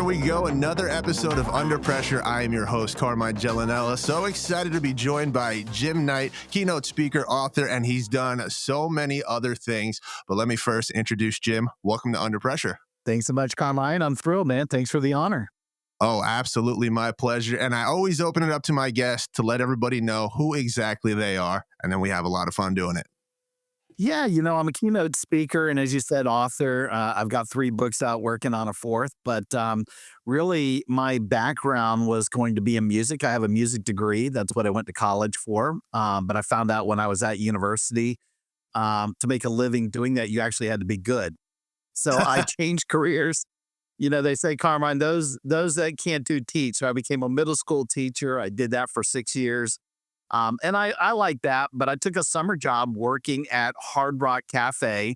we go. Another episode of Under Pressure. I am your host, Carmine. So excited to be joined by Jim Knight, keynote speaker, author, and he's done so many other things. But let me first introduce Jim. Welcome to Under Pressure. Thanks so much, Carmine. I'm thrilled, man. Thanks for the honor. Oh, absolutely. My pleasure. And I always open it up to my guests to let everybody know who exactly they are. And then we have a lot of fun doing it. Yeah, I'm a keynote speaker, and as you said, author. I've got 3 books out, working on a 4th. But really, my background was going to be in music. I have a music degree. That's what I went to college for. But I found out when I was at university, to make a living doing that, you actually had to be good. So I changed careers. They say, Carmine, those that can't do teach. So I became a middle school teacher. I did that for 6 years. And I like that, but I took a summer job working at Hard Rock Café.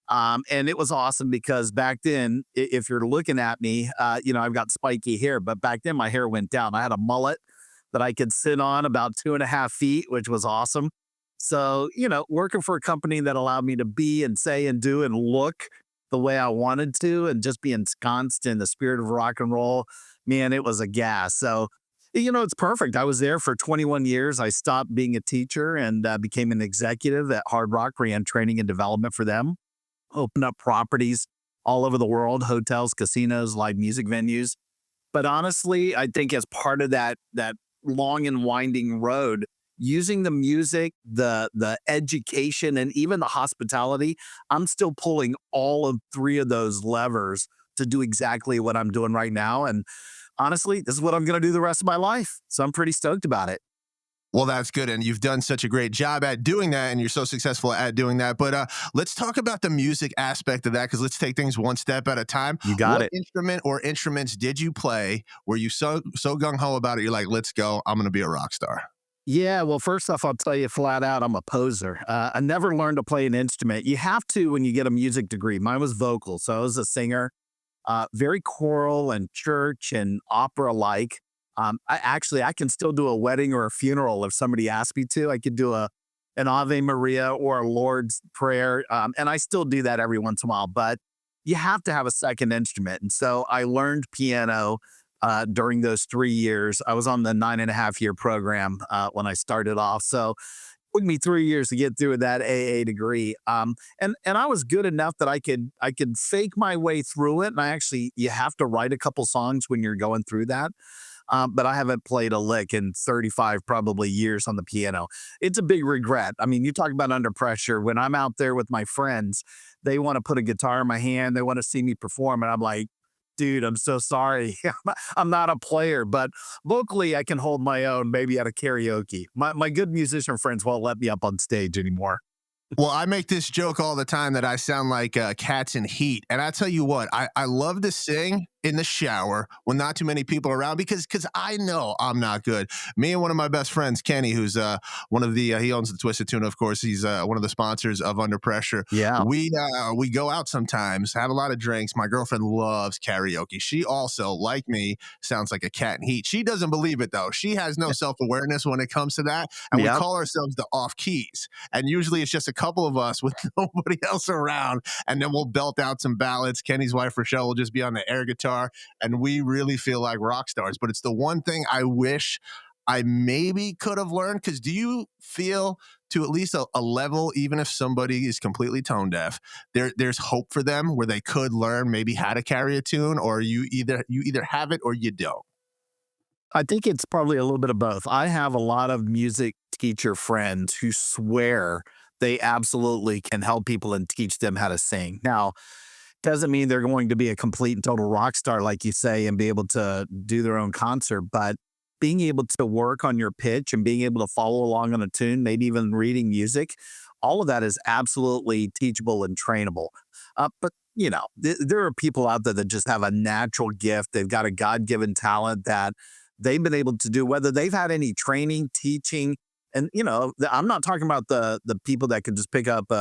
And it was awesome because back then, if you're looking at me, I've got spiky hair, but back then my hair went down. I had a mullet that I could sit on about 2.5 feet, which was awesome. So, working for a company that allowed me to be and say and do and look the way I wanted to and just be ensconced in the spirit of rock and roll, man, it was a gas. So, it's perfect. I was there for 21 years. I stopped being a teacher and became an executive at Hard Rock, ran training and development for them, opened up properties all over the world, hotels, casinos, live music venues. But honestly, I think as part of that long and winding road, using the music, the education, and even the hospitality, I'm still pulling all of 3 of those levers to do exactly what I'm doing right now. And honestly, this is what I'm going to do the rest of my life. So I'm pretty stoked about it. Well, that's good. And you've done such a great job at doing that. And you're so successful at doing that. But let's talk about the music aspect of that, because let's take things one step at a time. You got it. What instrument or instruments did you play? Were you so gung-ho about it? You're like, let's go. I'm going to be a rock star. Yeah, well, first off, I'll tell you flat out, I'm a poser. I never learned to play an instrument. You have to when you get a music degree. Mine was vocal, so I was a singer. Very choral and church and opera-like. I can still do a wedding or a funeral if somebody asked me to. I could do an Ave Maria or a Lord's Prayer, and I still do that every once in a while. But you have to have a second instrument, and so I learned piano during those 3 years. I was on the 9.5-year program when I started off, so it took me 3 years to get through that AA degree. And I was good enough that I could fake my way through it. And you have to write a couple songs when you're going through that. But I haven't played a lick in 35 probably years on the piano. It's a big regret. I mean, you talk about under pressure. When I'm out there with my friends, they want to put a guitar in my hand. They want to see me perform. And I'm like, dude, I'm so sorry. I'm not a player, but vocally I can hold my own, maybe at a karaoke. My good musician friends won't let me up on stage anymore. Well, I make this joke all the time that I sound like cats in heat. And I tell you what, I love to sing in the shower when not too many people are around because I know I'm not good. Me and one of my best friends, Kenny, who's he owns the Twisted Tuna, of course. He's one of the sponsors of Under Pressure. Yeah. We go out sometimes, have a lot of drinks. My girlfriend loves karaoke. She also, like me, sounds like a cat in heat. She doesn't believe it, though. She has no self-awareness when it comes to that. And we call ourselves the off keys. And usually it's just a couple of us with nobody else around. And then we'll belt out some ballads. Kenny's wife, Rochelle, will just be on the air guitar. And we really feel like rock stars. But it's the one thing I wish I maybe could have learned. Because do you feel to at least a level, even if somebody is completely tone deaf, there's hope for them where they could learn maybe how to carry a tune, or you either have it or you don't? I think it's probably a little bit of both. I have a lot of music teacher friends who swear they absolutely can help people and teach them how to sing. Now, doesn't mean they're going to be a complete and total rock star, like you say, and be able to do their own concert. But being able to work on your pitch and being able to follow along on a tune, maybe even reading music, all of that is absolutely teachable and trainable. But there are people out there that just have a natural gift. They've got a God-given talent that they've been able to do, whether they've had any training, teaching. And, I'm not talking about the people that could just pick up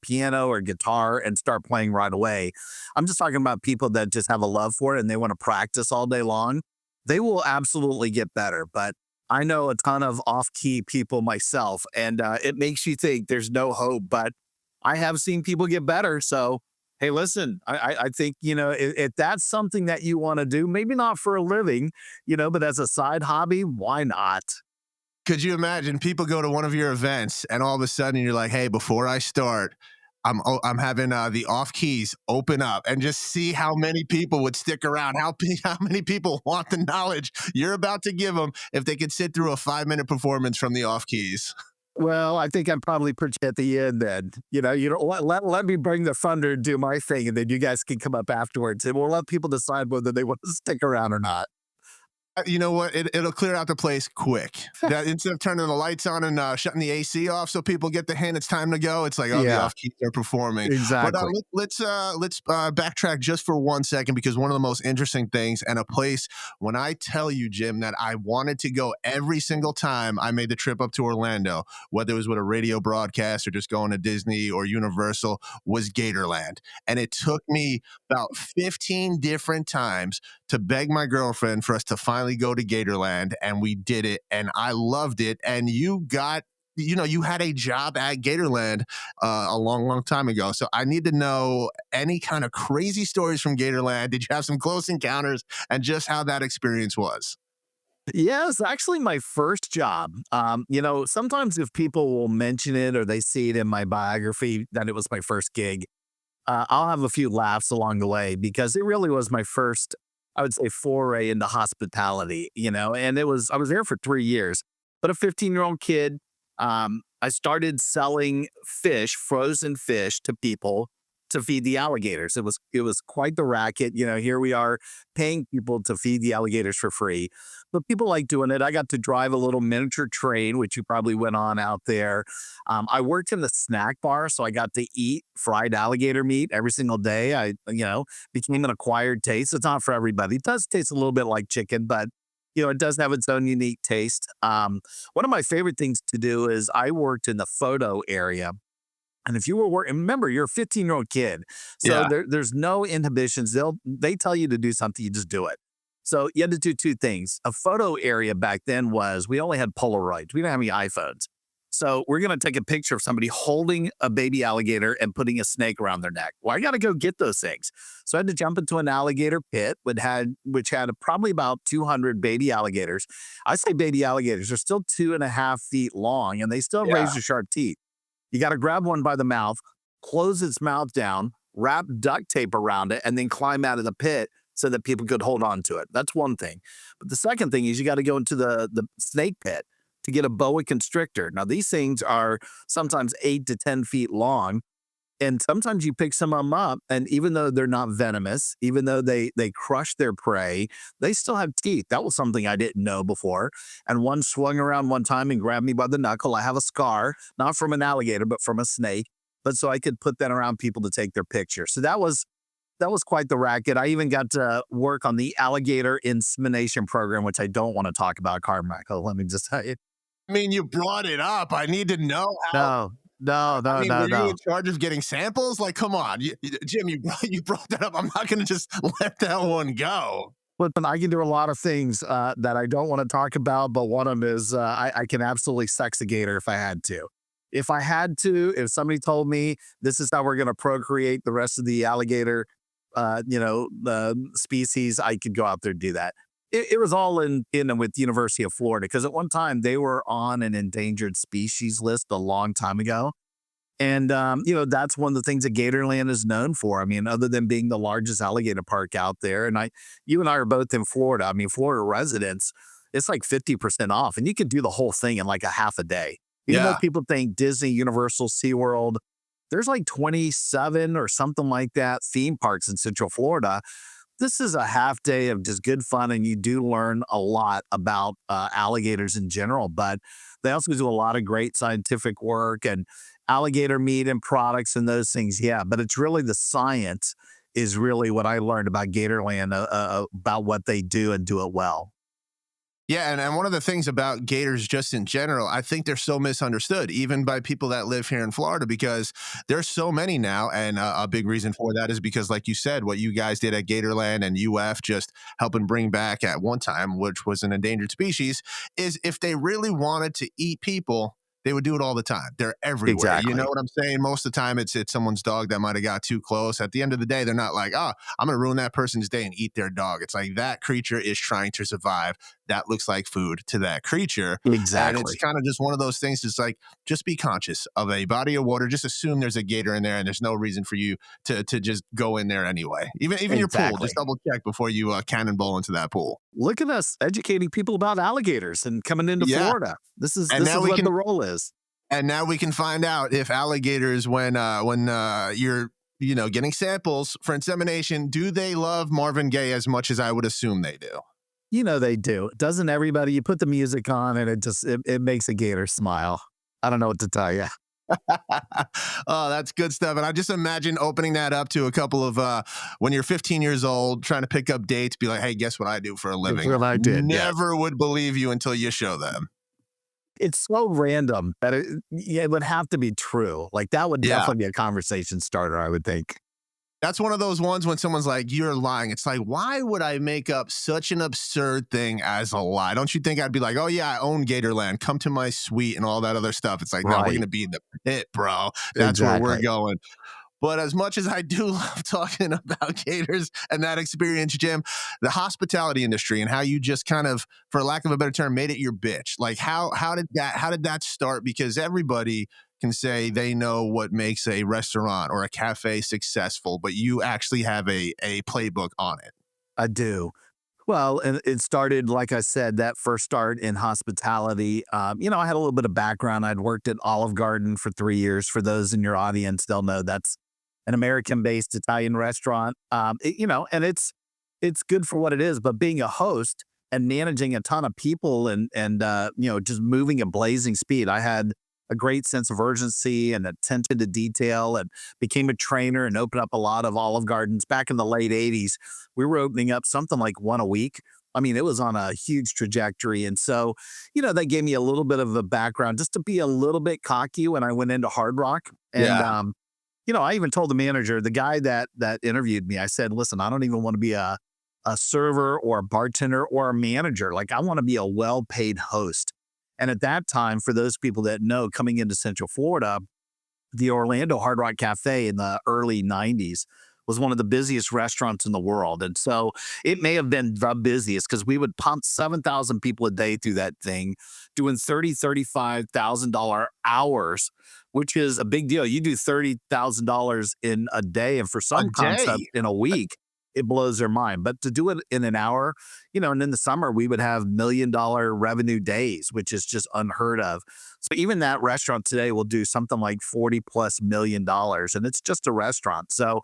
piano or guitar and start playing right away. I'm just talking about people that just have a love for it and they want to practice all day long. They will absolutely get better. But I know a ton of off-key people myself, and it makes you think there's no hope. But I have seen people get better. So Hey, listen, I think, if that's something that you want to do, maybe not for a living, but as a side hobby, why not? Could you imagine people go to one of your events and all of a sudden you're like, hey, before I start, I'm having the off keys open up and just see how many people would stick around, how many people want the knowledge you're about to give them if they could sit through a 5 minute performance from the off keys. Well, I think I'd probably put you at the end then. Let me bring the thunder and do my thing, and then you guys can come up afterwards, and we'll let people decide whether they want to stick around or not. You know what? It'll clear out the place quick. That instead of turning the lights on and shutting the AC off, so people get the hint it's time to go. It's like, oh, the Yeah, off keys are performing. But exactly. let's backtrack just for 1 second because one of the most interesting things and a place when I tell you, Jim, that I wanted to go every single time I made the trip up to Orlando, whether it was with a radio broadcast or just going to Disney or Universal, was Gatorland, and it took me about 15 different times to beg my girlfriend for us to finally go to Gatorland, and we did it, and I loved it. And you had a job at Gatorland a long, long time ago. So I need to know any kind of crazy stories from Gatorland. Did you have some close encounters and just how that experience was? Yeah, it's actually my first job. Sometimes if people will mention it or they see it in my biography that it was my first gig, I'll have a few laughs along the way because it really was my first, I would say, foray into hospitality, and I was there for 3 years. But a 15-year-old kid, I started selling fish, frozen fish to people to feed the alligators. It was quite the racket. Here we are paying people to feed the alligators for free. But people like doing it. I got to drive a little miniature train, which you probably went on out there. I worked in the snack bar, so I got to eat fried alligator meat every single day. Became an acquired taste. It's not for everybody. It does taste a little bit like chicken, but it does have its own unique taste. One of my favorite things to do is I worked in the photo area. And if you were working, remember, you're a 15-year-old kid. So Yeah. there's no inhibitions. They tell you to do something, you just do it. So you had to do two things. A photo area back then was we only had Polaroids. We didn't have any iPhones. So we're gonna take a picture of somebody holding a baby alligator and putting a snake around their neck. Well, I gotta go get those things. So I had to jump into an alligator pit, which had probably about 200 baby alligators. I say baby alligators, they're still 2.5 feet long and they still have Yeah. razor sharp teeth. You got to grab one by the mouth, close its mouth down, wrap duct tape around it, and then climb out of the pit so that people could hold on to it. That's one thing. But the second thing is you got to go into the snake pit to get a boa constrictor. Now, these things are sometimes 8 to 10 feet long. And sometimes you pick some of them up, and even though they're not venomous, even though they crush their prey, they still have teeth. That was something I didn't know before. And one swung around one time and grabbed me by the knuckle. I have a scar, not from an alligator, but from a snake. But so I could put that around people to take their picture. So that was quite the racket. I even got to work on the alligator insemination program, which I don't want to talk about, Carmine. Let me just tell you. I mean, you brought it up. I need to know how. No, no, I no, mean, no, were you no. in charge of getting samples? Like, come on, Jim, you brought that up. I'm not going to just let that one go. Listen, I can do a lot of things that I don't want to talk about, but one of them is I can absolutely sex a gator if I had to. If I had to, if somebody told me this is how we're going to procreate the rest of the alligator, the species, I could go out there and do that. It was all in with the University of Florida because at one time they were on an endangered species list a long time ago. And, that's one of the things that Gatorland is known for. I mean, other than being the largest alligator park out there. And you and I are both in Florida. I mean, Florida residents, it's like 50% off and you could do the whole thing in like a half a day. Even though Yeah. people think Disney, Universal, SeaWorld, there's like 27 or something like that theme parks in Central Florida. This is a half day of just good fun, and you do learn a lot about alligators in general. But they also do a lot of great scientific work and alligator meat and products and those things. Yeah, but it's really the science is really what I learned about Gatorland about what they do and do it well. Yeah, and one of the things about gators just in general, I think they're so misunderstood, even by people that live here in Florida, because there's so many now. And a big reason for that is because, like you said, what you guys did at Gatorland and UF just helping bring back at one time, which was an endangered species, is if they really wanted to eat people, they would do it all the time. They're everywhere. You know Exactly. what I'm saying? Most of the time, it's someone's dog that might have got too close. At the end of the day, they're not like, oh, I'm gonna ruin that person's day and eat their dog. It's like that creature is trying to survive. That looks like food to that creature, and it's Exactly. kind of just one of those things. It's like just be conscious of a body of water. Just assume there's a gator in there, and there's no reason for you to just go in there anyway. Even your pool, just Exactly. double check before you cannonball into that pool. Look at us educating people about alligators and coming into Yeah, Florida. This is and this now is we what can the role is. and now we can find out if alligators, when you're getting samples for insemination, do they love Marvin Gaye as much as I would assume they do? You know they do. Doesn't everybody? You put the music on and it makes a gator smile. I don't know what to tell you. Oh, that's good stuff. And I just imagine opening that up to a couple of when you're 15 years old, trying to pick up dates, be like, hey, guess what I do for a That's living? what I did. Yes. Never would believe you until you show them. It's so random that yeah, it would have to be true. Like that would Yeah. definitely be a conversation starter, I would think. That's one of those ones when someone's like, you're lying. It's like, why would I make up such an absurd thing as a lie? Don't you think I'd be like, oh, yeah, I own Gatorland. Come to my suite and all that other stuff. It's like, no, we're going Right. to be in the pit, bro. That's where we're Exactly. going. But as much as I do love talking about Gators and that experience, Jim, the hospitality industry and how you just kind of, for lack of a better term, made it your bitch. Like how did that start? Because everybody can say they know what makes a restaurant or a cafe successful, but you actually have a playbook on it. I do. Well, and it started, like I said, that first start in hospitality. I had a little bit of background. I'd worked at Olive Garden for 3 years. For those in your audience, they'll know that's an American-based Italian restaurant. And it's good for what it is. But being a host and managing a ton of people and just moving at blazing speed, I had a great sense of urgency and attention to detail, and became a trainer and opened up a lot of Olive Gardens back in the late '80s. We were opening up something like one a week. I mean, it was on a huge trajectory. And so, that gave me a little bit of a background just to be a little bit cocky when I went into Hard Rock. And, Yeah. I even told the manager, the guy that interviewed me, I said, listen, I don't even want to be a server or a bartender or a manager. Like, I want to be a well paid host. And at that time, for those people that know, coming into Central Florida, the Orlando Hard Rock Café in the early '90s was one of the busiest restaurants in the world. And so it may have been the busiest because we would pump 7,000 people a day through that thing, doing $35,000 hours, which is a big deal. You do $30,000 in a day, and for A some concept day. in a week, it blows their mind. But to do it in an hour, and in the summer, we would have $1 million revenue days, which is just unheard of. So even that restaurant today will do something like 40 plus $1 million, and it's just a restaurant. So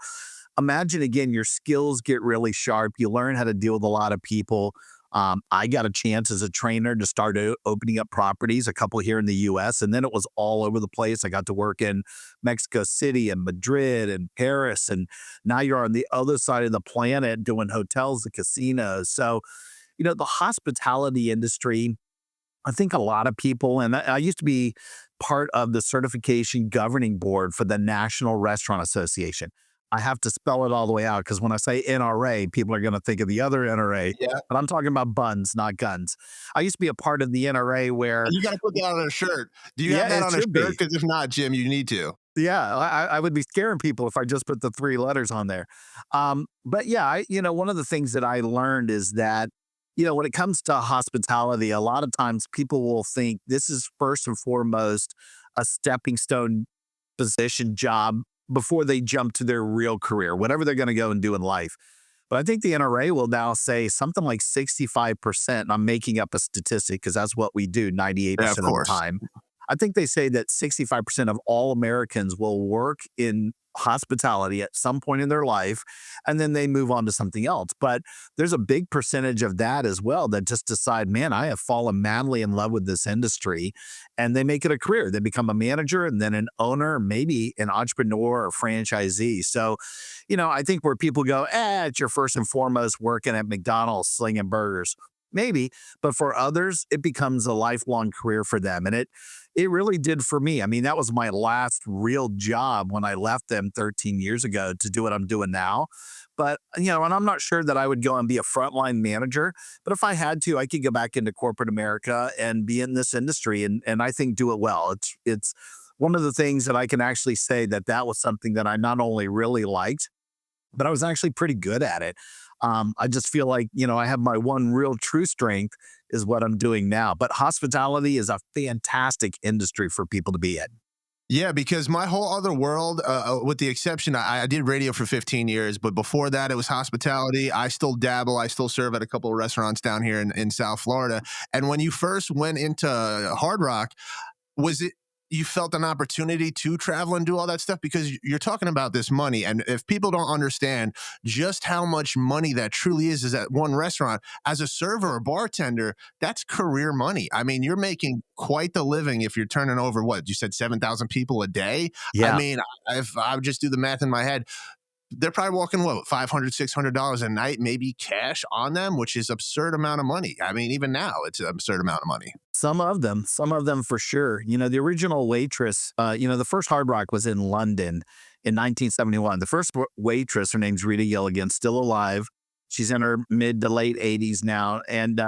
imagine again, your skills get really sharp. You learn how to deal with a lot of people. I got a chance as a trainer to start opening up properties, a couple here in the US, and then it was all over the place. I got to work in Mexico City and Madrid and Paris. And now you're on the other side of the planet doing hotels and casinos. So, the hospitality industry, I think a lot of people, and I used to be part of the certification governing board for the National Restaurant Association. I have to spell it all the way out because when I say NRA, people are going to think of the other NRA, Yeah. but I'm talking about buns, not guns. I used to be a part of the NRA where, You got to put that on a shirt. Do you have yeah, that it on a should shirt? be. Because if not, Jim, you need to. Yeah, I would be scaring people if I just put the three letters on there. But yeah, one of the things that I learned is that, when it comes to hospitality, a lot of times people will think this is first and foremost a stepping stone position job before they jump to their real career, whatever they're going to go and do in life. But I think the NRA will now say something like 65%. And I'm making up a statistic because that's what we do Yeah, of 98% of the course. time. I think they say that 65% of all Americans will work in hospitality at some point in their life, and then they move on to something else. But there's a big percentage of that as well that just decide, man, I have fallen madly in love with this industry, and they make it a career. They become a manager and then an owner, maybe an entrepreneur or franchisee. So, I think where people go, it's your first and foremost working at McDonald's slinging burgers. Maybe, but for others, it becomes a lifelong career for them. And It really did for me. I mean, that was my last real job when I left them 13 years ago to do what I'm doing now. But, and I'm not sure that I would go and be a frontline manager, but if I had to, I could go back into corporate America and be in this industry and I think do it well. It's one of the things that I can actually say that that was something that I not only really liked, but I was actually pretty good at it. I just feel like, I have my one real true strength is what I'm doing now. But hospitality is a fantastic industry for people to be in. Yeah, because my whole other world, with the exception, I did radio for 15 years, but before that, it was hospitality. I still dabble. I still serve at a couple of restaurants down here in South Florida. And when you first went into Hard Rock, was it you felt an opportunity to travel and do all that stuff? Because you're talking about this money, and if people don't understand just how much money that truly is at one restaurant, as a server or bartender, that's career money. I mean, you're making quite the living if you're turning over what you said, 7,000 people a day. I Yeah. mean, if I would just do the math in my head, they're probably walking what, $500, $600 a night, maybe cash on them, which is absurd amount of money. I mean, even now it's an absurd amount of money. Some of them for sure. The original waitress, the first Hard Rock was in London in 1971. The first waitress, her name's Rita Gilligan, still alive. She's in her mid to late 80s now. And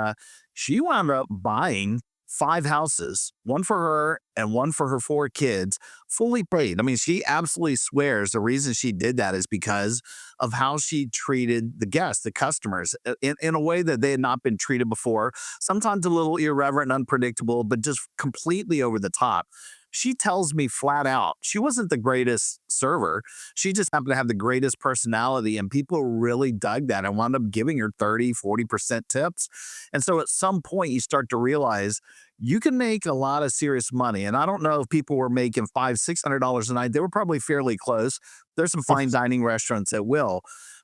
she wound up buying 5 houses, one for her and one for her 4 kids, fully paid. I mean, she absolutely swears the reason she did that is because of how she treated the guests, the customers, in a way that they had not been treated before. Sometimes a little irreverent and unpredictable, but just completely over the top. She tells me flat out, she wasn't the greatest server. She just happened to have the greatest personality, and people really dug that and wound up giving her 30, 40% tips. And so at some point, you start to realize you can make a lot of serious money. And I don't know if people were making $500, $600 a night. They were probably fairly close. There's some fine dining restaurants that will.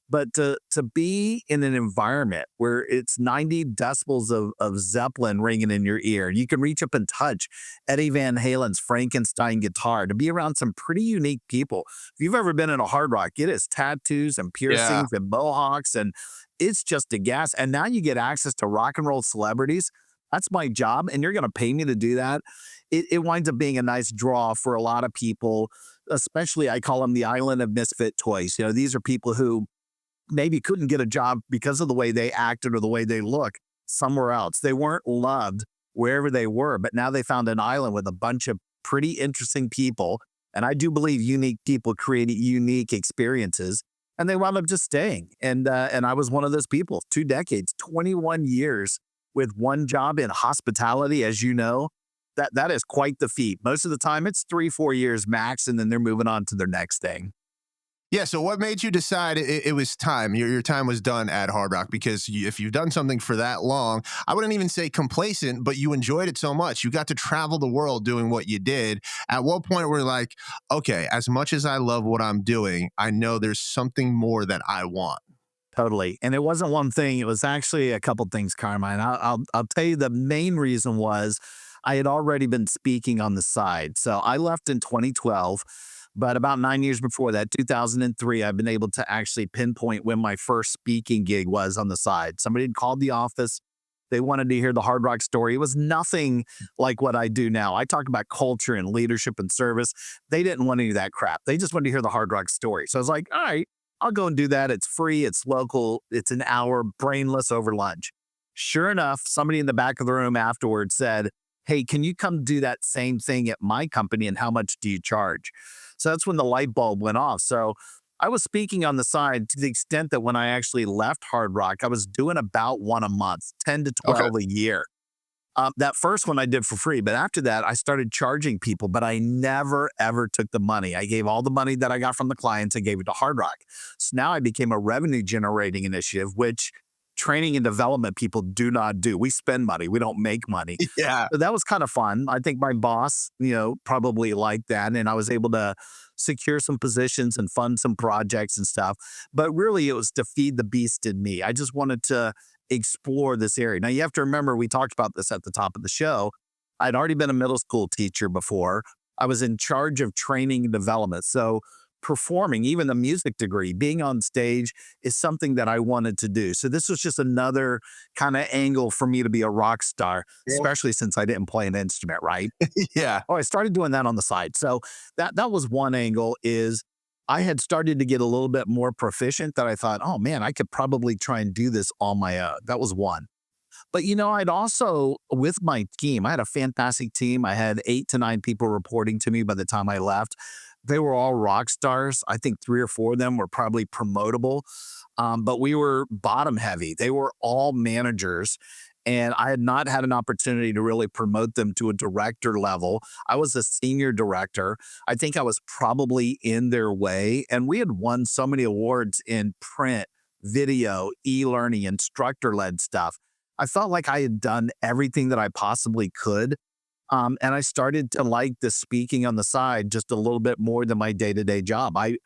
But to be in an environment where it's 90 decibels of Zeppelin ringing in your ear, you can reach up and touch Eddie Van Halen's Frankenstein guitar, to be around some pretty unique people. If you've ever been in a Hard Rock, it is tattoos and Yeah. piercings and mohawks, and it's just a gas. And now you get access to rock and roll celebrities. That's my job, and you're going to pay me to do that. It winds up being a nice draw for a lot of people, especially I call them the island of misfit toys. These are people who maybe couldn't get a job because of the way they acted or the way they look somewhere else. They weren't loved wherever they were, but now they found an island with a bunch of pretty interesting people. And I do believe unique people create unique experiences, and they wound up just staying. And I was one of those people. 2 decades, 21 years with one job in hospitality, as you know, that is quite the feat. Most of the time, it's 3, 4 years max, and then they're moving on to their next thing. Yeah. So, what made you decide it was time? Your time was done at Hard Rock because if you've done something for that long, I wouldn't even say complacent, but you enjoyed it so much. You got to travel the world doing what you did. At what point were you like, okay, as much as I love what I'm doing, I know there's something more that I want? Totally. And it wasn't one thing. It was actually a couple things, Carmine. I'll tell you the main reason was I had already been speaking on the side. So I left in 2012, but about 9 years before that, 2003, I've been able to actually pinpoint when my first speaking gig was on the side. Somebody had called the office. They wanted to hear the Hard Rock story. It was nothing like what I do now. I talk about culture and leadership and service. They didn't want any of that crap. They just wanted to hear the Hard Rock story. So I was like, all right, I'll go and do that. It's free. It's local. It's an hour, brainless over lunch. Sure enough, somebody in the back of the room afterwards said, hey, can you come do that same thing at my company and how much do you charge? So that's when the light bulb went off. So I was speaking on the side to the extent that when I actually left Hard Rock, I was doing about one a month, 10 to Okay. 12 a year. That first one I did for free, but after that, I started charging people, but I never, ever took the money. I gave all the money that I got from the clients, I gave it to Hard Rock. So now I became a revenue generating initiative, which training and development people do not do. We spend money, we don't make money. Yeah. So that was kind of fun. I think my boss, probably liked that. And I was able to secure some positions and fund some projects and stuff. But really, it was to feed the beast in me. I just wanted to explore this area. Now, you have to remember, we talked about this at the top of the show. I'd already been a middle school teacher before. I was in charge of training and development. So performing, even the music degree, being on stage is something that I wanted to do. So this was just another kind of angle for me to be a rock star, especially since I didn't play an instrument, right? Yeah. Oh, I started doing that on the side. So that was one angle is I had started to get a little bit more proficient that I thought, oh man, I could probably try and do this on my own. That was one. But I'd also with my team, I had a fantastic team. I had 8 to 9 people reporting to me by the time I left. They were all rock stars. I think 3 or 4 of them were probably promotable, but we were bottom heavy. They were all managers, and I had not had an opportunity to really promote them to a director level. I was a senior director. I think I was probably in their way, and we had won so many awards in print, video, e-learning, instructor-led stuff. I felt like I had done everything that I possibly could. And I started to like the speaking on the side just a little bit more than my day-to-day job. I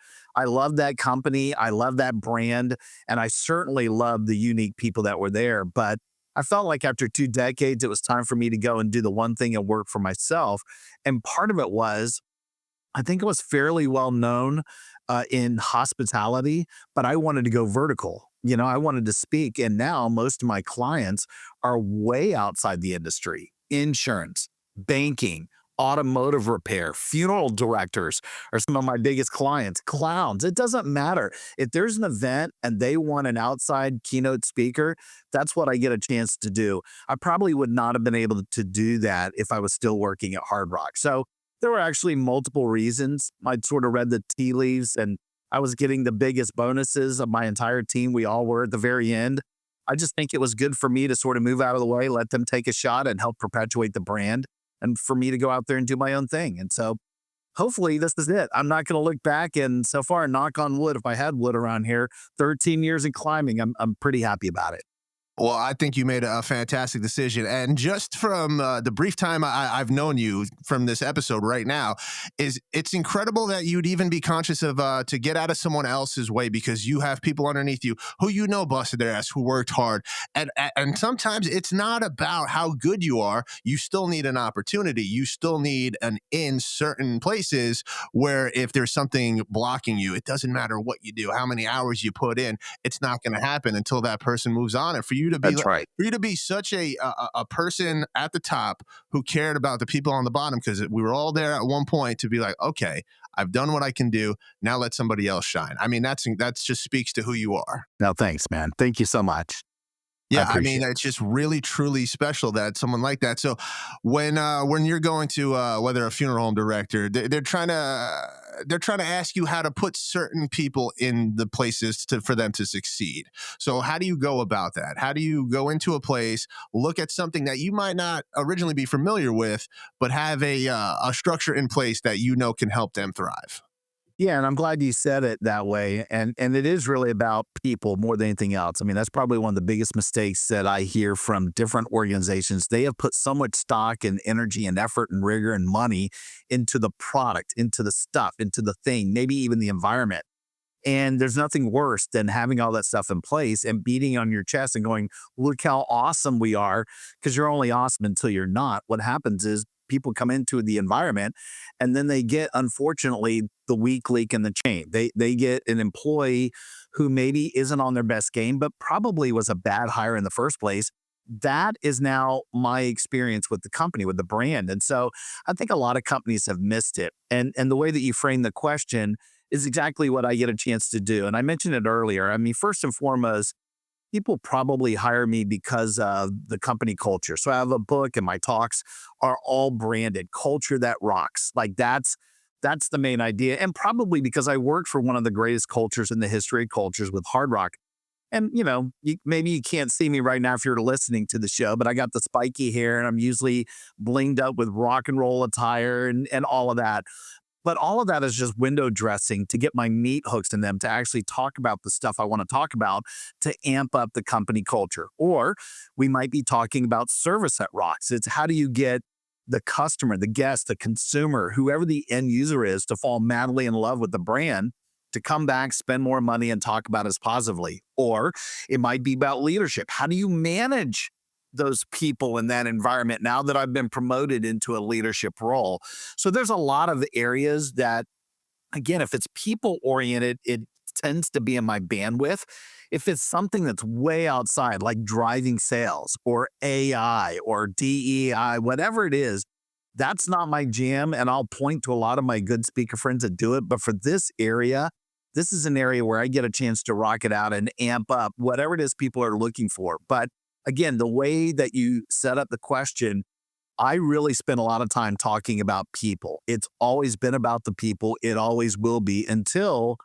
love that company. I love that brand. And I certainly love the unique people that were there. But I felt like after 2 decades, it was time for me to go and do the one thing and work for myself. And part of it was I think it was fairly well known in hospitality, but I wanted to go vertical. I wanted to speak. And now most of my clients are way outside the industry: insurance, banking, automotive repair, funeral directors are some of my biggest clients, clowns. It doesn't matter. If there's an event and they want an outside keynote speaker, that's what I get a chance to do. I probably would not have been able to do that if I was still working at Hard Rock. So there were actually multiple reasons. I'd sort of read the tea leaves and I was getting the biggest bonuses of my entire team. We all were at the very end. I just think it was good for me to sort of move out of the way, let them take a shot and help perpetuate the brand, and for me to go out there and do my own thing. And so hopefully this is it. I'm not going to look back. And so far, knock on wood, if I had wood around here, 13 years in climbing, I'm pretty happy about it. Well, I think you made a fantastic decision. And just from the brief time I've known you from this episode right now, it's incredible that you'd even be conscious of to get out of someone else's way, because you have people underneath you who busted their ass, who worked hard. And sometimes it's not about how good you are. You still need an opportunity. You still need an in certain places where if there's something blocking you, it doesn't matter what you do, how many hours you put in, it's not going to happen until that person moves on. And That's right. for you to be such a person at the top who cared about the people on the bottom, because we were all there at one point, to be like, okay, I've done what I can do. Now let somebody else shine. I mean, that's just speaks to who you are. No, thanks, man. Thank you so much. I Yeah, I mean, appreciate it. it's just really truly special that someone like that. So when you're going to whether a funeral home director, they're trying to ask you how to put certain people in the places for them to succeed. So how do you go about that? How do you go into a place, look at something that you might not originally be familiar with, but have a structure in place that can help them thrive? Yeah, and I'm glad you said it that way. And it is really about people more than anything else. I mean, that's probably one of the biggest mistakes that I hear from different organizations. They have put so much stock and energy and effort and rigor and money into the product, into the stuff, into the thing, maybe even the environment. And there's nothing worse than having all that stuff in place and beating on your chest and going, look how awesome we are, because you're only awesome until you're not. What happens is people come into the environment and then they get, unfortunately, the weak link in the chain. They get an employee who maybe isn't on their best game, but probably was a bad hire in the first place. That is now my experience with the company, with the brand. And so I think a lot of companies have missed it. And the way that you frame the question is exactly what I get a chance to do. And I mentioned it earlier. I mean, first and foremost, people probably hire me because of the company culture. So I have a book and my talks are all branded culture that rocks. Like that's the main idea. And probably because I worked for one of the greatest cultures in the history of cultures with Hard Rock. And maybe you can't see me right now if you're listening to the show, but I got the spiky hair and I'm usually blinged up with rock and roll attire and all of that. But all of that is just window dressing to get my meat hooks in them to actually talk about the stuff I want to talk about to amp up the company culture. Or we might be talking about service that rocks. It's how do you get the customer, the guest, the consumer, whoever the end user is, to fall madly in love with the brand, to come back, spend more money, and talk about us positively. Or it might be about leadership. How do you manage those people in that environment now that I've been promoted into a leadership role? So there's a lot of areas that Again, if it's people oriented, it tends to be in my bandwidth. If it's something that's way outside, like driving sales or AI or DEI, whatever it is, that's not my jam. And I'll point to a lot of my good speaker friends that do it. But for this area, this is an area where I get a chance to rock it out and amp up whatever it is people are looking for. But again, the way that you set up the question, I really spend a lot of time talking about people. It's always been about the people. It always will be until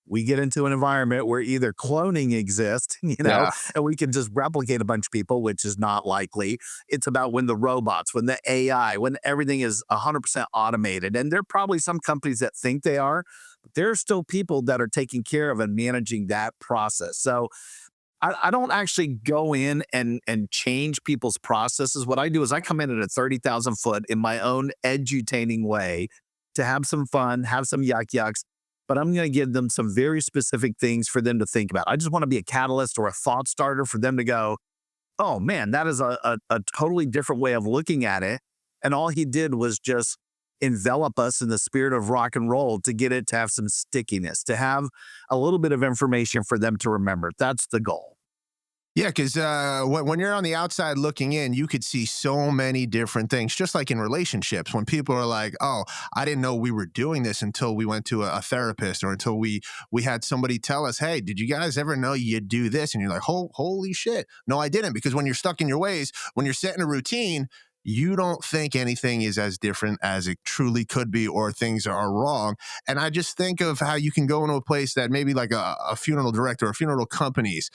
we get into an environment where either cloning exists, Yeah. and we can just replicate a bunch of people, which is not likely. It's about when the robots, when the AI, when everything is 100% automated. And there are probably some companies that think they are, but there are still people that are taking care of and managing that process. So I don't actually go in and change people's processes. What I do is I come in at a 30,000 foot in my own edutaining way to have some fun, have some yucks, but I'm going to give them some very specific things for them to think about. I just want to be a catalyst or a thought starter for them to go, oh man, that is a totally different way of looking at it. And all he did was just envelop us in the spirit of rock and roll to get it to have some stickiness, to have a little bit of information for them to remember. That's the goal. Yeah, because when you're on the outside looking in, you could see so many different things, just like in relationships. When people are like, "Oh, I didn't know we were doing this until we went to a therapist, or until we had somebody tell us, hey, did you guys ever know you do this?" And you're like, holy shit, no, I didn't." Because when you're stuck in your ways, when you're set in a routine, you don't think anything is as different as it truly could be, or things are wrong. And I just think of how you can go into a place that maybe like a funeral director or funeral companies.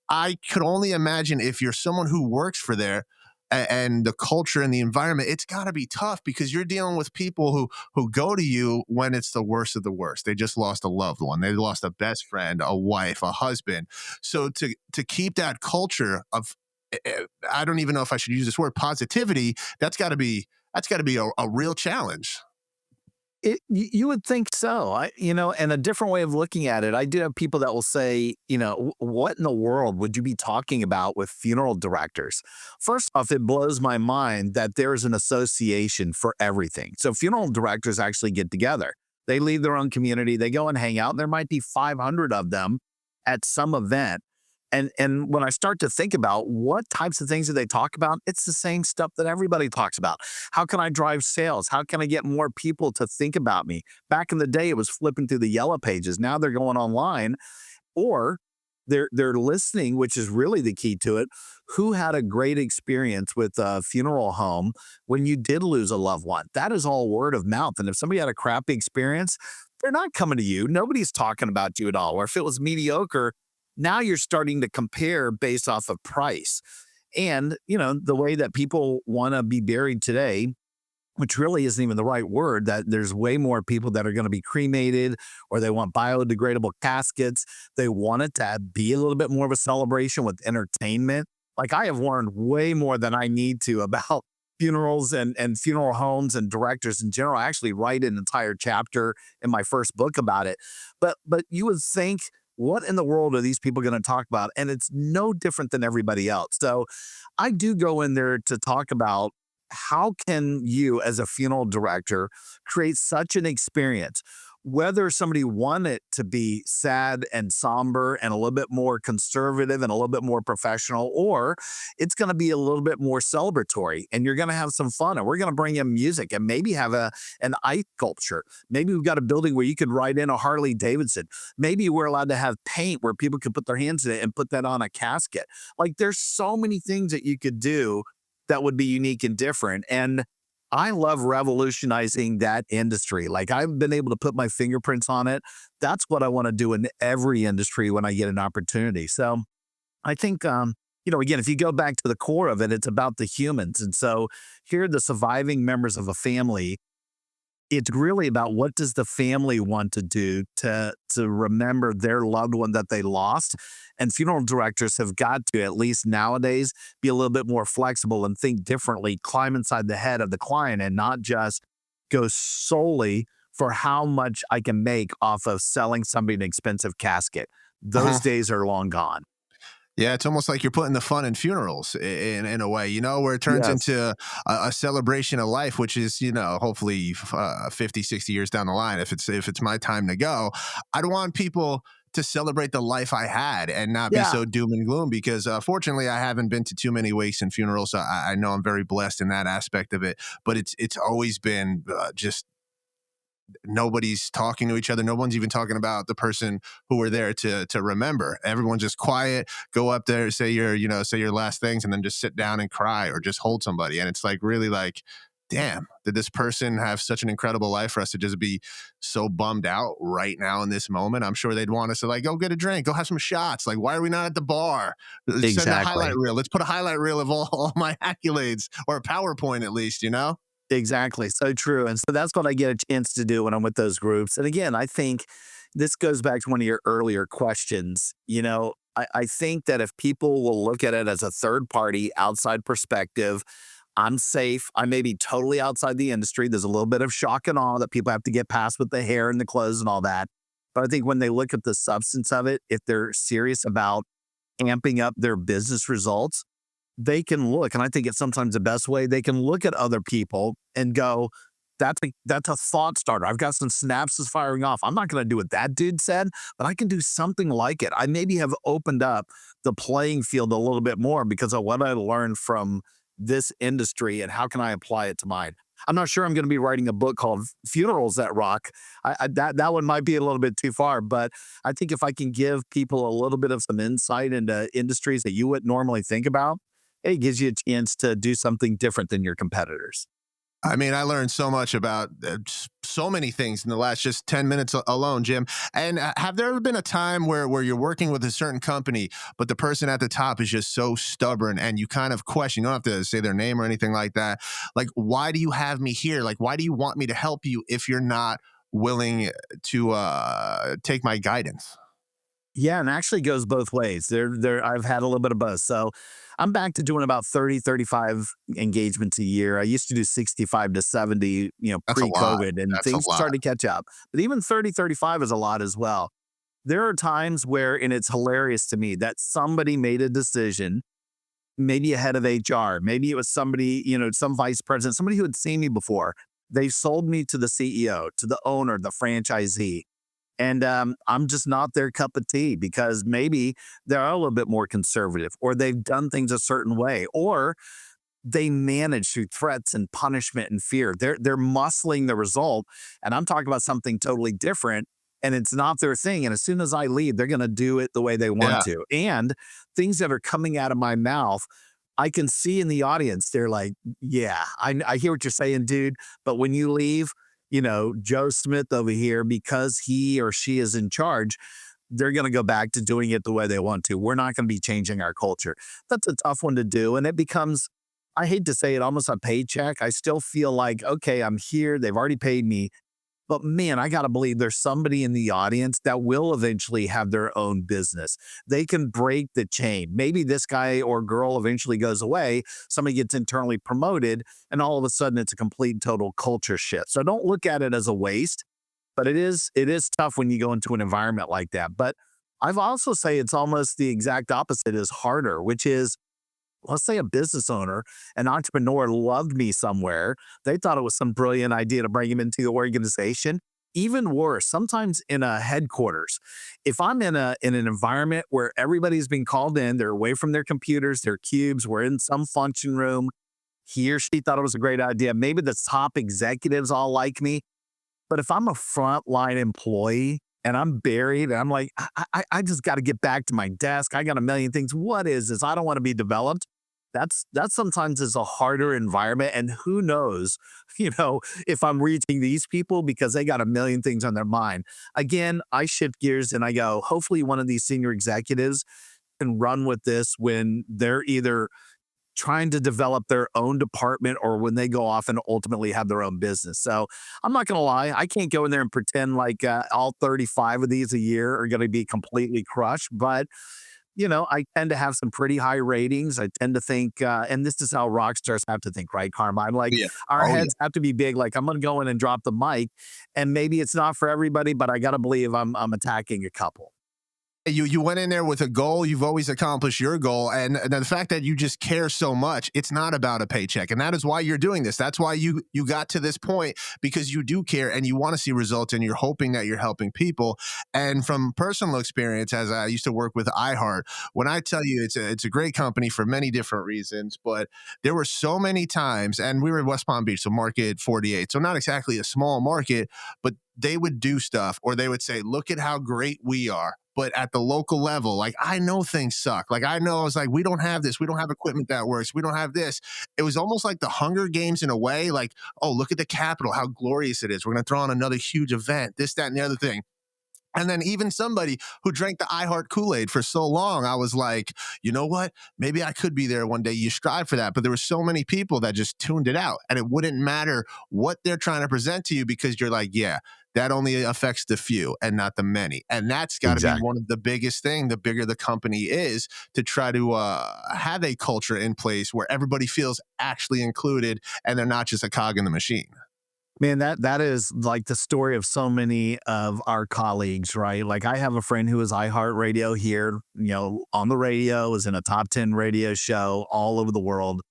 I could only imagine if you're someone who works for there, and the culture and the environment, it's got to be tough because you're dealing with people who go to you when it's the worst of the worst. They just lost a loved one, they lost a best friend, a wife, a husband. So to keep that culture of, I don't even know if I should use this word, positivity, that's got to be a real challenge. You would think so. And a different way of looking at it, I do have people that will say, what in the world would you be talking about with funeral directors? First off, it blows my mind that there's an association for everything. So funeral directors actually get together. They leave their own community, they go and hang out. There might be 500 of them at some event. And when I start to think about what types of things do they talk about, it's the same stuff that everybody talks about. How can I drive sales? How can I get more people to think about me? Back in the day, it was flipping through the yellow pages. Now they're going online, or they're listening, which is really the key to it. Who had a great experience with a funeral home when you did lose a loved one? That is all word of mouth. And if somebody had a crappy experience, they're not coming to you. Nobody's talking about you at all. Or if it was mediocre, now you're starting to compare based off of price. And, the way that people want to be buried today, which really isn't even the right word, that there's way more people that are going to be cremated, or they want biodegradable caskets. They want it to be a little bit more of a celebration with entertainment. Like, I have learned way more than I need to about funerals and funeral homes and directors in general. I actually write an entire chapter in my first book about it. But you would think, what in the world are these people going to talk about? And it's no different than everybody else. So I do go in there to talk about, how can you as a funeral director create such an experience, whether somebody want it to be sad and somber and a little bit more conservative and a little bit more professional, or it's going to be a little bit more celebratory and you're going to have some fun, and we're going to bring in music and maybe have an ice sculpture. Maybe we've got a building where you could ride in a Harley Davidson. Maybe we're allowed to have paint where people could put their hands in it and put that on a casket. Like, there's so many things that you could do that would be unique and different. And I love revolutionizing that industry. Like, I've been able to put my fingerprints on it. That's what I want to do in every industry when I get an opportunity. So I think, again, if you go back to the core of it, it's about the humans. And so here are the surviving members of a family. It's really about, what does the family want to do to remember their loved one that they lost. And funeral directors have got to, at least nowadays, be a little bit more flexible and think differently, climb inside the head of the client, and not just go solely for how much I can make off of selling somebody an expensive casket. Those Uh-huh. days are long gone. Yeah, it's almost like you're putting the fun in funerals in a way, where it turns Yes, into a celebration of life, which is, hopefully 50, 60 years down the line, if it's my time to go. I'd want people to celebrate the life I had and not be yeah, so doom and gloom because fortunately I haven't been to too many wakes and funerals. So I know I'm very blessed in that aspect of it, but it's always been just nobody's talking to each other. No one's even talking about the person who were there to remember. Everyone's just quiet. Go up there, say your last things, and then just sit down and cry or just hold somebody. And it's like really like, damn, did this person have such an incredible life for us to just be so bummed out right now in this moment? I'm sure they'd want us to like go get a drink, go have some shots. Like, why are we not at the bar? Send a highlight exactly. reel. Let's put a highlight reel of all my accolades or a PowerPoint at least. Exactly. So true. And so that's what I get a chance to do when I'm with those groups. And again, I think this goes back to one of your earlier questions. I think that if people will look at it as a third party outside perspective, I'm safe. I may be totally outside the industry. There's a little bit of shock and awe that people have to get past with the hair and the clothes and all that. But I think when they look at the substance of it, if they're serious about amping up their business results, they can look, and I think it's sometimes the best way, they can look at other people and go, that's a thought starter. I've got some synapses firing off. I'm not going to do what that dude said, but I can do something like it. I maybe have opened up the playing field a little bit more because of what I learned from this industry and how can I apply it to mine. I'm not sure I'm going to be writing a book called Funerals That Rock. That one might be a little bit too far, but I think if I can give people a little bit of some insight into industries that you wouldn't normally think about, it gives you a chance to do something different than your competitors. I mean, I learned so much about so many things in the last just 10 minutes alone, Jim. And have there ever been a time where you're working with a certain company, but the person at the top is just so stubborn and you kind of question, you don't have to say their name or anything like that. Like, why do you have me here? Like, why do you want me to help you if you're not willing to take my guidance? Yeah, and actually goes both ways. I've had a little bit of both. So I'm back to doing about 30, 35 engagements a year. I used to do 65 to 70, That's a lot. pre-COVID, and That's a things lot. started to catch up. But even 30, 35 is a lot as well. There are times where, and it's hilarious to me, that somebody made a decision, maybe a head of HR, maybe it was somebody, some vice president, somebody who had seen me before. They sold me to the CEO, to the owner, the franchisee. And I'm just not their cup of tea because maybe they're a little bit more conservative or they've done things a certain way or they manage through threats and punishment and fear. They're muscling the result. And I'm talking about something totally different. And it's not their thing. And as soon as I leave, they're going to do it the way they want Yeah. to. And things that are coming out of my mouth, I can see in the audience, they're like, yeah, I hear what you're saying, dude. But when you leave, Joe Smith over here, because he or she is in charge, they're going to go back to doing it the way they want to. We're not going to be changing our culture. That's a tough one to do. And it becomes, I hate to say it, almost a paycheck. I still feel like, okay, I'm here. They've already paid me. But man, I got to believe there's somebody in the audience that will eventually have their own business. They can break the chain. Maybe this guy or girl eventually goes away, somebody gets internally promoted, and all of a sudden it's a complete and total culture shift. So don't look at it as a waste, but it is tough when you go into an environment like that. But I've also say it's almost the exact opposite is harder, which is let's say a business owner, an entrepreneur loved me somewhere. They thought it was some brilliant idea to bring him into the organization. Even worse, sometimes in a headquarters, if I'm in an environment where everybody's been called in, they're away from their computers, their cubes, we're in some function room. He or she thought it was a great idea. Maybe the top executives all like me. But if I'm a frontline employee and I'm buried and I'm like, I just got to get back to my desk. I got a million things. What is this? I don't want to be developed. That sometimes is a harder environment. And who knows, if I'm reaching these people because they got a million things on their mind. Again, I shift gears and I go, hopefully one of these senior executives can run with this when they're either trying to develop their own department or when they go off and ultimately have their own business. So I'm not going to lie. I can't go in there and pretend like all 35 of these a year are going to be completely crushed. But, I tend to have some pretty high ratings. I tend to think, and this is how rock stars have to think, right, Carmine? Like Yeah. our Oh, yeah. heads have to be big. Like I'm going to go in and drop the mic and maybe it's not for everybody, but I got to believe I'm attacking a couple. You went in there with a goal. You've always accomplished your goal, and the fact that you just care so much, it's not about a paycheck, and that is why you're doing this. That's why you got to this point, because you do care and you want to see results, and you're hoping that you're helping people. And from personal experience, as I used to work with iHeart, when I tell you it's a great company for many different reasons, but there were so many times, and we were in West Palm Beach, so Market 48, so not exactly a small market, but they would do stuff, or they would say, look at how great we are. But at the local level, like, I know things suck. Like, I know, I was like, we don't have this. We don't have equipment that works. We don't have this. It was almost like the Hunger Games in a way. Like, oh, look at the Capitol, how glorious it is. We're going to throw on another huge event, this, that, and the other thing. And then even somebody who drank the iHeart Kool-Aid for so long, I was like, you know what? Maybe I could be there one day. You strive for that. But there were so many people that just tuned it out. And it wouldn't matter what they're trying to present to you, because you're like, yeah, that only affects the few and not the many. And that's got to be Exactly. one of the biggest thing, the bigger the company is, to try to have a culture in place where everybody feels actually included and they're not just a cog in the machine. Man, that is like the story of so many of our colleagues, right? Like I have a friend who is iHeartRadio here, on the radio, is in a top 10 radio show all over the world.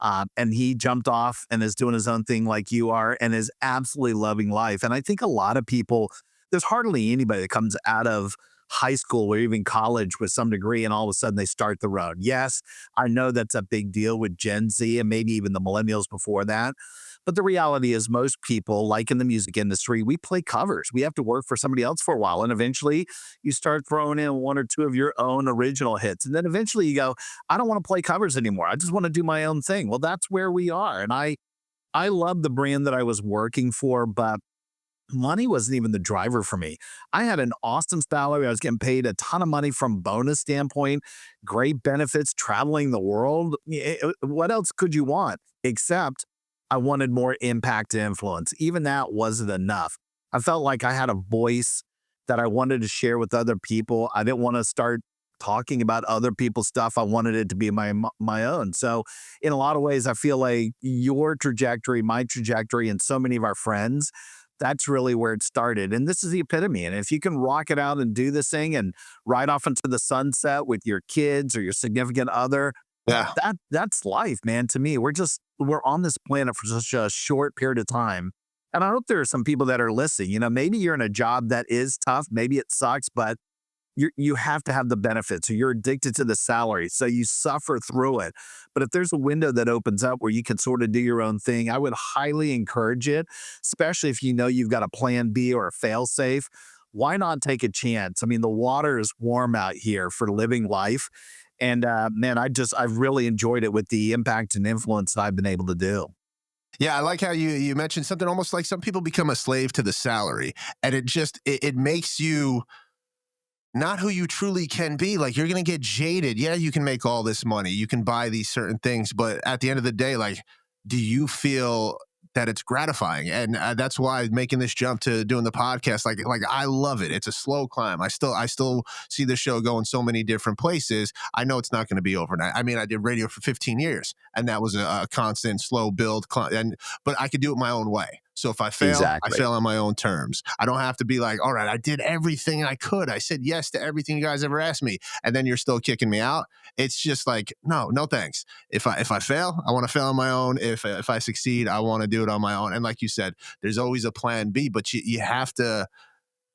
And he jumped off and is doing his own thing like you are and is absolutely loving life. And I think a lot of people, there's hardly anybody that comes out of high school or even college with some degree and all of a sudden they start the road. Yes, I know that's a big deal with Gen Z and maybe even the millennials before that. But the reality is, most people, like in the music industry, we play covers. We have to work for somebody else for a while. And eventually you start throwing in one or two of your own original hits. And then eventually you go, I don't want to play covers anymore. I just want to do my own thing. Well, that's where we are. And I love the brand that I was working for, but money wasn't even the driver for me. I had an awesome salary. I was getting paid a ton of money from bonus standpoint, great benefits, traveling the world. What else could you want? Except I wanted more impact and influence. Even that wasn't enough. I felt like I had a voice that I wanted to share with other people. I didn't want to start talking about other people's stuff. I wanted it to be my own. So in a lot of ways, I feel like your trajectory, my trajectory, and so many of our friends, that's really where it started. And this is the epitome. And if you can rock it out and do this thing and ride off into the sunset with your kids or your significant other, Yeah. that's life, man. To me, we're on this planet for such a short period of time. And I hope there are some people that are listening. Maybe you're in a job that is tough, maybe it sucks, but you have to have the benefits, or you're addicted to the salary, so you suffer through it. But if there's a window that opens up where you can sort of do your own thing, I would highly encourage it, especially if you know you've got a plan B or a fail safe. Why not take a chance? I mean, the water is warm out here for living life. And man, I've really enjoyed it with the impact and influence that I've been able to do. Yeah, I like how you mentioned something almost like some people become a slave to the salary, and it makes you not who you truly can be. Like, you're going to get jaded. Yeah, you can make all this money. You can buy these certain things. But at the end of the day, like, do you feel that it's gratifying? And that's why making this jump to doing the podcast, like I love it. It's a slow climb. I still see the show going so many different places. I know it's not going to be overnight. I mean, I did radio for 15 years, and that was a constant slow build. But I could do it my own way. So if I Exactly. fail on my own terms. I don't have to be like, all right, I did everything I could. I said yes to everything you guys ever asked me, and then you're still kicking me out. It's just like, no, no thanks. If I fail, I want to fail on my own. If I succeed, I want to do it on my own. And like you said, there's always a plan B, but you have to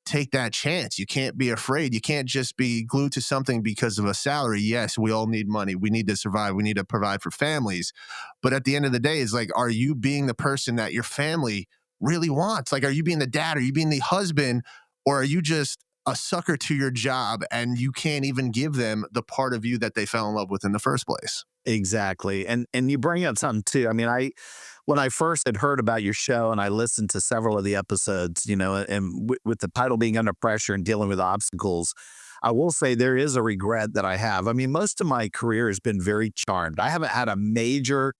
take that chance. You can't be afraid. You can't just be glued to something because of a salary. Yes, we all need money. We need to survive. We need to provide for families. But at the end of the day, it's like, are you being the person that your family really wants? Like, are you being the dad? Are you being the husband? Or are you just a sucker to your job and you can't even give them the part of you that they fell in love with in the first place? Exactly. And you bring up something too. I mean, when I first had heard about your show and I listened to several of the episodes, and with the title being Under Pressure and Dealing with Obstacles, I will say there is a regret that I have. I mean, most of my career has been very charmed. I haven't had a major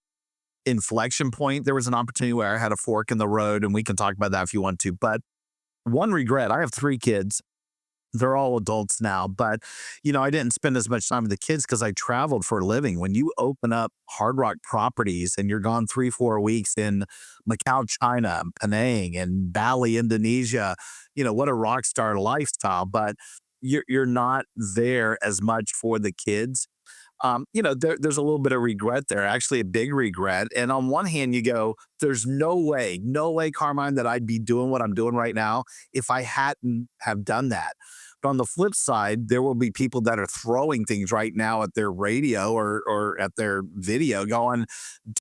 inflection point. There was an opportunity where I had a fork in the road, and we can talk about that if you want to. But one regret, I have three kids. They're all adults now, but I didn't spend as much time with the kids because I traveled for a living. When you open up Hard Rock properties and you're gone 3, 4 weeks in Macau, China, Penang, and Bali, Indonesia, what a rock star lifestyle. But you're not there as much for the kids. There's a little bit of regret there, actually a big regret. And on one hand, you go, there's no way, Carmine, that I'd be doing what I'm doing right now if I hadn't have done that. But on the flip side, there will be people that are throwing things right now at their radio or at their video going,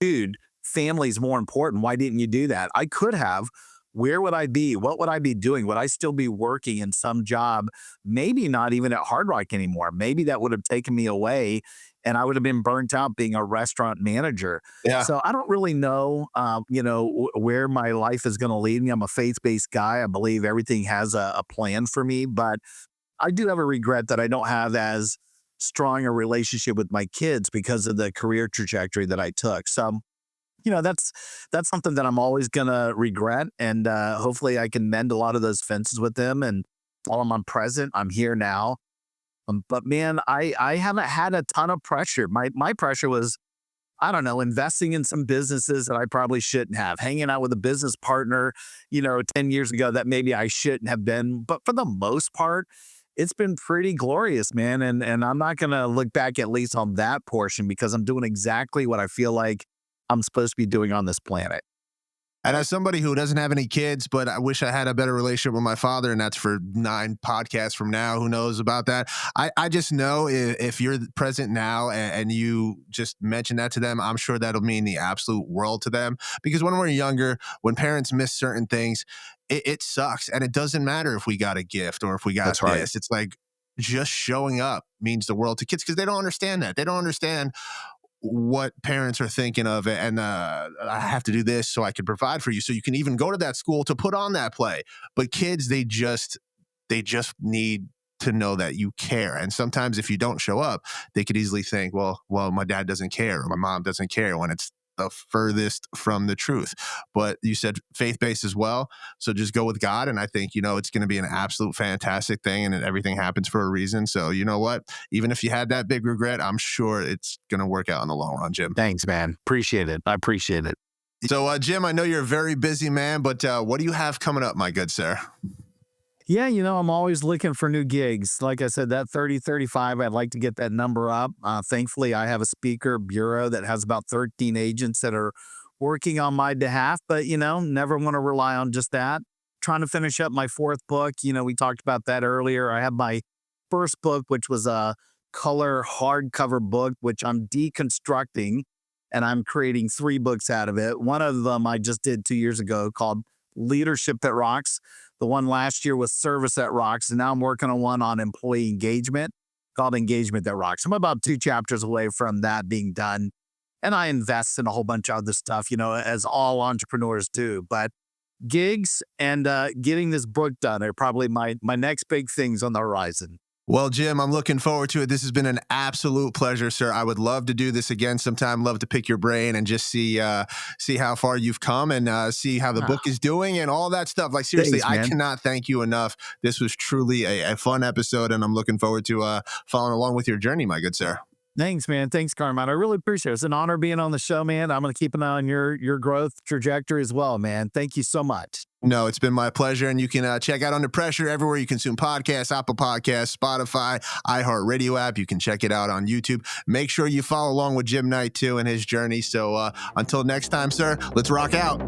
dude, family's more important. Why didn't you do that? I could have. Where would I be? What would I be doing? Would I still be working in some job? Maybe not even at Hard Rock anymore. Maybe that would have taken me away and I would have been burnt out being a restaurant manager. Yeah. So I don't really know, where my life is going to lead me. I'm a faith-based guy. I believe everything has a plan for me, but I do have a regret that I don't have as strong a relationship with my kids because of the career trajectory that I took. So, that's something that I'm always gonna regret, and hopefully I can mend a lot of those fences with them. And while I'm present, I'm here now. But man, I haven't had a ton of pressure. My pressure was, I don't know, investing in some businesses that I probably shouldn't have, hanging out with a business partner, 10 years ago that maybe I shouldn't have been. But for the most part, it's been pretty glorious, man. And I'm not gonna look back at least on that portion because I'm doing exactly what I feel like I'm supposed to be doing on this planet. And as somebody who doesn't have any kids, but I wish I had a better relationship with my father, and that's for 9 podcasts from now, who knows about that? I just know if you're present now and you just mention that to them, I'm sure that'll mean the absolute world to them. Because when we're younger, when parents miss certain things, it sucks. And it doesn't matter if we got a gift or if we got That's right. this. It's like just showing up means the world to kids because they don't understand that. They don't understand what parents are thinking of, and I have to do this so I can provide for you so you can even go to that school to put on that play. But kids, they just need to know that you care. And sometimes if you don't show up, they could easily think, well, my dad doesn't care or my mom doesn't care, when it's the furthest from the truth. But you said faith-based as well. So just go with God. And I think, it's going to be an absolute fantastic thing, and everything happens for a reason. So you know what? Even if you had that big regret, I'm sure it's going to work out in the long run, Jim. Thanks, man. Appreciate it. I appreciate it. So, Jim, I know you're a very busy man, but what do you have coming up, my good sir? Yeah, I'm always looking for new gigs. Like I said, that 30, 35, I'd like to get that number up. Thankfully, I have a speaker bureau that has about 13 agents that are working on my behalf, but, never want to rely on just that. Trying to finish up my 4th book. We talked about that earlier. I have my first book, which was a color hardcover book, which I'm deconstructing, and I'm creating 3 books out of it. One of them I just did 2 years ago called Leadership That Rocks. The one last year was Service That Rocks. And now I'm working on one on employee engagement called Engagement That Rocks. I'm about 2 chapters away from that being done. And I invest in a whole bunch of other stuff, as all entrepreneurs do. But gigs and getting this book done are probably my next big things on the horizon. Well, Jim, I'm looking forward to it. This has been an absolute pleasure, sir. I would love to do this again sometime. Love to pick your brain and just see how far you've come and see how the book is doing and all that stuff. Like, seriously, Thanks, I cannot thank you enough. This was truly a fun episode, and I'm looking forward to following along with your journey, my good sir. Thanks, man. Thanks, Carmine. I really appreciate it. It's an honor being on the show, man. I'm going to keep an eye on your growth trajectory as well, man. Thank you so much. No, it's been my pleasure. And you can check out Under Pressure everywhere you consume podcasts, Apple Podcasts, Spotify, iHeartRadio app. You can check it out on YouTube. Make sure you follow along with Jim Knight, too, and his journey. So until next time, sir, let's rock out.